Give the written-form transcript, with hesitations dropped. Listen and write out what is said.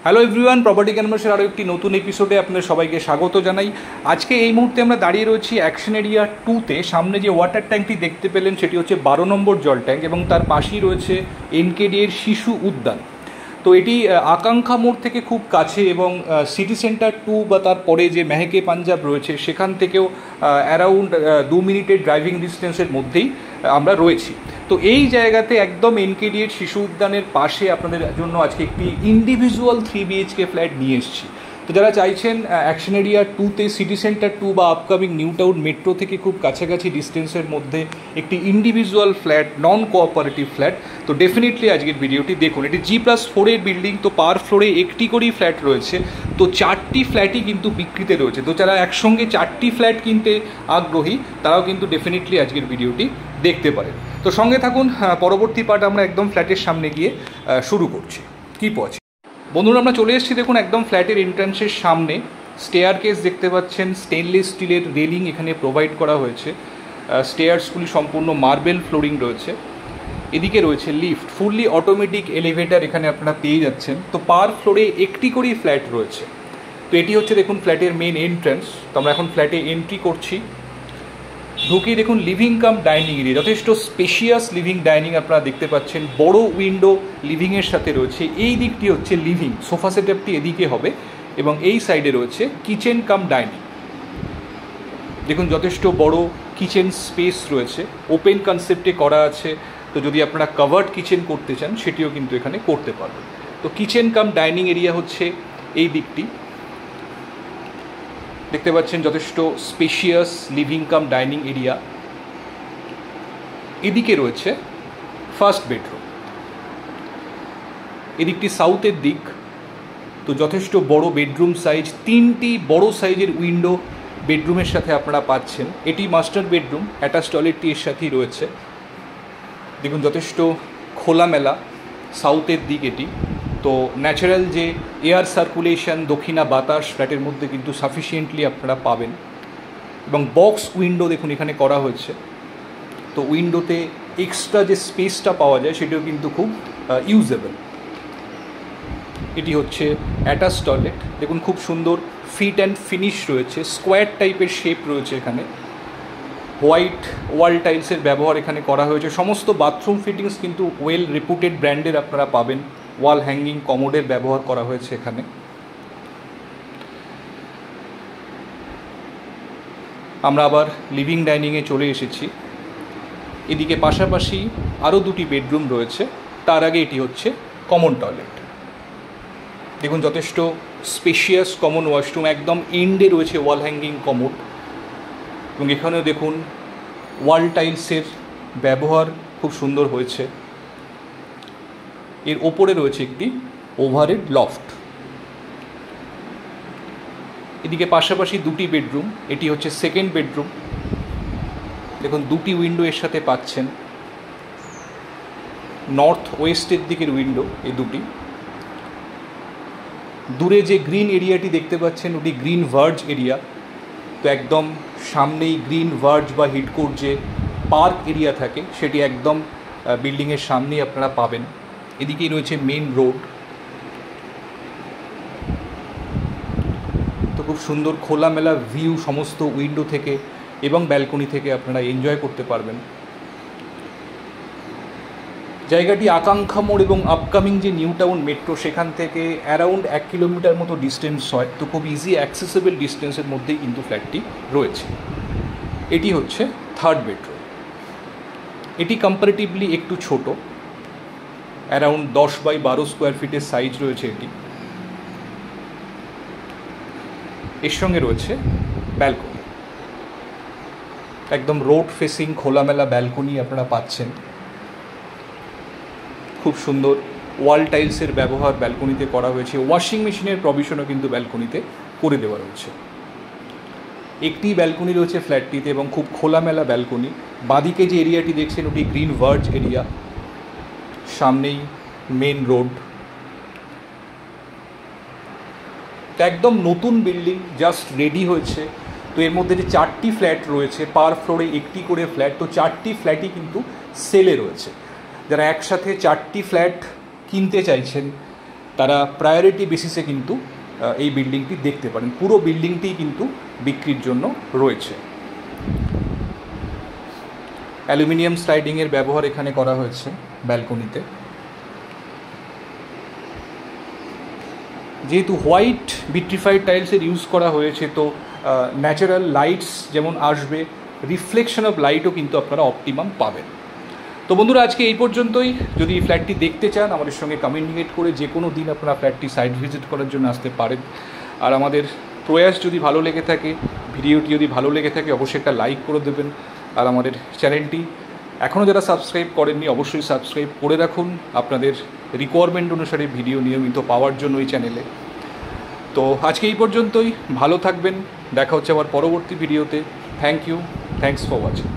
Hello everyone, property ক্যানভাসের আরও একটি নতুন এপিসোডে আপনাদের সবাইকে স্বাগত জানাই। আজকে এই মুহূর্তে আমরা দাঁড়িয়ে রয়েছি অ্যাকশন এরিয়া 2-তে। সামনে যে ওয়াটার ট্যাঙ্কটি দেখতে পেলেন সেটি হচ্ছে 12 নম্বর জল ট্যাঙ্ক এবং তার পাশেই রয়েছে NKD এর শিশু উদ্যান। তো এটি আকাঙ্ক্ষা মোড় থেকে খুব কাছে এবং সিটি সেন্টার 2 বা তারপরে যে মেহকে পাঞ্জাব রয়েছে সেখান থেকেও অ্যারাউন্ড 2 মিনিটের ড্রাইভিং ডিস্টেন্সের মধ্যেই আমরা রয়েছি। তো এই জায়গাতে একদম NKD এর শিশু উদ্যানের পাশে আপনাদের জন্য আজকে একটি ইন্ডিভিজুয়াল 3 BHK ফ্ল্যাট নিয়ে এসেছি। তো যারা চাইছেন অ্যাকশন এরিয়া 2-তে সিটি সেন্টার 2 বা আপকামিং নিউ টাউন মেট্রো থেকে খুব কাছাকাছি ডিস্টেন্সের মধ্যে একটি ইন্ডিভিজুয়াল ফ্ল্যাট, নন কোঅপারেটিভ ফ্ল্যাট, তো ডেফিনেটলি আজকের ভিডিওটি দেখুন। এটি G+4-এর বিল্ডিং, তো পার ফ্লোরে একটি করেই ফ্ল্যাট রয়েছে। তো 4টি ফ্ল্যাটই কিন্তু বিক্রিতে রয়েছে। তো যারা একসঙ্গে 4টি ফ্ল্যাট কিনতে আগ্রহী তারাও কিন্তু ডেফিনেটলি আজকের ভিডিওটি দেখতে পারেন। তো সঙ্গে থাকুন, পরবর্তী পার্ট আমরা একদম ফ্ল্যাটের সামনে গিয়ে শুরু করছি। কি পৌঁছে বন্ধুরা, আমরা চলে এসেছি দেখুন একদম ফ্ল্যাটের এন্ট্রান্সের সামনে। স্টেয়ার কেস দেখতে পাচ্ছেন, স্টেনলেস স্টিলের রেলিং এখানে প্রোভাইড করা হয়েছে। স্টেয়ার্সগুলি সম্পূর্ণ মার্বেল ফ্লোরিং রয়েছে। এদিকে রয়েছে লিফট, ফুললি অটোমেটিক এলিভেটর এখানে আপনারা পেয়ে যাচ্ছেন। তো পার ফ্লোরে একটি করেই ফ্ল্যাট রয়েছে। তো এটি হচ্ছে দেখুন ফ্ল্যাটের মেন এন্ট্রান্স। তো আমরা এখন ফ্ল্যাটে এন্ট্রি করছি। ঢুকেই দেখুন লিভিং কাম ডাইনিং এরিয়া, যথেষ্ট স্পেশিয়াস লিভিং ডাইনিং আপনারা দেখতে পাচ্ছেন। বড় উইন্ডো লিভিংয়ের সাথে রয়েছে। এই দিকটি হচ্ছে লিভিং, সোফা সেটআপটি এদিকে হবে এবং এই সাইডে রয়েছে কিচেন কাম ডাইনিং। দেখুন যথেষ্ট বড় কিচেন স্পেস রয়েছে, ওপেন কনসেপ্টে করা আছে। তো যদি আপনারা কাভার্ড কিচেন করতে চান সেটিও কিন্তু এখানে করতে পারবেন। তো কিচেন কাম ডাইনিং এরিয়া হচ্ছে এই দিকটি। দেখতে পাচ্ছেন যথেষ্ট spacious living cum dining area. এদিকে রয়েছে ফার্স্ট বেডরুম, এদিকটি সাউথের দিক। তো যথেষ্ট বড় বেডরুম সাইজ, 3টি বড় সাইজের উইন্ডো বেডরুমের সাথে আপনারা পাচ্ছেন। এটি মাস্টার বেডরুম, অ্যাটাচ টয়লেটটি এর সাথেই রয়েছে। দেখুন যথেষ্ট খোলামেলা সাউথের দিক এটি। তো ন্যাচারাল যে এয়ার সার্কুলেশন, দক্ষিণা বাতাস ফ্ল্যাটের মধ্যে কিন্তু সাফিসিয়েন্টলি আপনারা পাবেন। এবং বক্স উইন্ডো দেখুন এখানে করা হয়েছে। তো উইন্ডোতে এক্সট্রা যে স্পেসটা পাওয়া যায় সেটাও কিন্তু খুব ইউজেবল। এটি হচ্ছে অ্যাটাচ টয়লেট। দেখুন খুব সুন্দর ফিট অ্যান্ড ফিনিশ রয়েছে, স্কোয়ার টাইপের শেপ রয়েছে এখানে। হোয়াইট ওয়াল টাইলসের ব্যবহার এখানে করা হয়েছে। সমস্ত বাথরুম ফিটিংস কিন্তু ওয়েল রেপুটেড ব্র্যান্ডের আপনারা পাবেন। ওয়াল হ্যাঙ্গিং কমোডের ব্যবহার করা হয়েছে এখানে। আমরা আবার লিভিং ডাইনিংয়ে চলে এসেছি। এদিকে পাশাপাশি আরও 2টি বেডরুম রয়েছে। তার আগে এটি হচ্ছে কমন টয়লেট। দেখুন যথেষ্ট স্পেশিয়াস কমন ওয়াশরুম, একদম এন্ডে রয়েছে ওয়াল হ্যাঙ্গিং কমোড। এবং এখানেও দেখুন ওয়াল টাইলসের ব্যবহার খুব সুন্দর হয়েছে। এর ওপরে রয়েছে একটি ওভারহেড লফট। এদিকে পাশাপাশি 2টি বেডরুম। এটি হচ্ছে সেকেন্ড বেডরুম। দেখুন 2টি উইন্ডো এর সাথে পাচ্ছেন। নর্থ ওয়েস্টের দিকের উইন্ডো এই 2টি। দূরে যে গ্রিন এরিয়াটি দেখতে পাচ্ছেন ওটি গ্রিন ভার্জ এরিয়া। তো একদম সামনেই গ্রিন ভার্জ বা হিডকোর্ট যে পার্ক এরিয়া থাকে সেটি একদম বিল্ডিংয়ের সামনেই আপনারা পাবেন। এদিকেই রয়েছে মেন রোড। তো খুব সুন্দর খোলামেলা ভিউ সমস্ত উইন্ডো থেকে এবং ব্যালকনি থেকে আপনারা এনজয় করতে পারবেন। জায়গাটি আকাঙ্ক্ষা মোড় এবং আপকামিং যে নিউ টাউন মেট্রো সেখান থেকে অ্যারাউন্ড 1 কিলোমিটার মতো ডিস্টেন্স হয়। তো খুব ইজি অ্যাক্সেসেবল ডিস্টেন্সের মধ্যেই কিন্তু ফ্ল্যাটটি রয়েছে। এটি হচ্ছে থার্ড বেডরুম। এটি কম্পারেটিভলি একটু ছোট, অ্যারাউন্ড 10x12 স্কোয়ার ফিটের সাইজ রয়েছে এটি। এর সঙ্গে রয়েছে ব্যালকনি, একদম রোড ফেসিং খোলামেলা ব্যালকনি আপনারা পাচ্ছেন। খুব সুন্দর ওয়াল টাইলসের ব্যবহার ব্যালকনিতে করা হয়েছে। ওয়াশিং মেশিনের প্রভিশনও কিন্তু ব্যালকনিতে করে দেওয়া রয়েছে। একটি ব্যালকনি রয়েছে ফ্ল্যাটটিতে এবং খুব খোলামেলা ব্যালকনি। বাঁদিকে যে এরিয়াটি দেখছেন ওটি গ্রিন ভার্জ এরিয়া, সামনেই মেন রোড। একদম নতুন বিল্ডিং, জাস্ট রেডি হয়েছে। তো এর মধ্যে যে 4টি ফ্ল্যাট রয়েছে, পার ফ্লোরে একটি করে ফ্ল্যাট, তো 4টি ফ্ল্যাটই কিন্তু সেলে রয়েছে। যারা একসাথে 4টি ফ্ল্যাট কিনতে চাইছেন তারা প্রায়োরিটি বেসিসে কিন্তু এই বিল্ডিংটি দেখতে পারেন। পুরো বিল্ডিংটি কিন্তু বিক্রির জন্য রয়েছে। অ্যালুমিনিয়াম স্লাইডিংয়ের ব্যবহার এখানে করা হয়েছে ব্যালকনিতে। যেহেতু হোয়াইট ভিট্রিফাইড টাইলসের ইউজ করা হয়েছে, তো ন্যাচারাল লাইটস যেমন আসবে, রিফ্লেকশন অফ লাইটও কিন্তু আপনারা অপটিমাম পাবেন। তো বন্ধুরা, আজকে এই পর্যন্তই। যদি এই ফ্ল্যাটটি দেখতে চান, আমাদের সঙ্গে কমিউনিকেট করে যে কোনো দিন আপনারা ফ্ল্যাটটি সাইট ভিজিট করার জন্য আসতে পারেন। আর আমাদের প্রয়াস যদি ভালো লেগে থাকে, ভিডিওটি যদি ভালো লেগে থাকে, অবশ্যই একটা লাইক করে দেবেন। আর আমাদের চ্যানেলটি এখনও যারা সাবস্ক্রাইব করেননি, অবশ্যই সাবস্ক্রাইব করে রাখুন আপনাদের রিকোয়ারমেন্ট অনুসারে ভিডিও নিয়মিত পাওয়ার জন্য এই চ্যানেলে। তো আজকে এই পর্যন্তই। ভালো থাকবেন, দেখা হচ্ছে আবার পরবর্তী ভিডিওতে। Thank you, thanks for watching.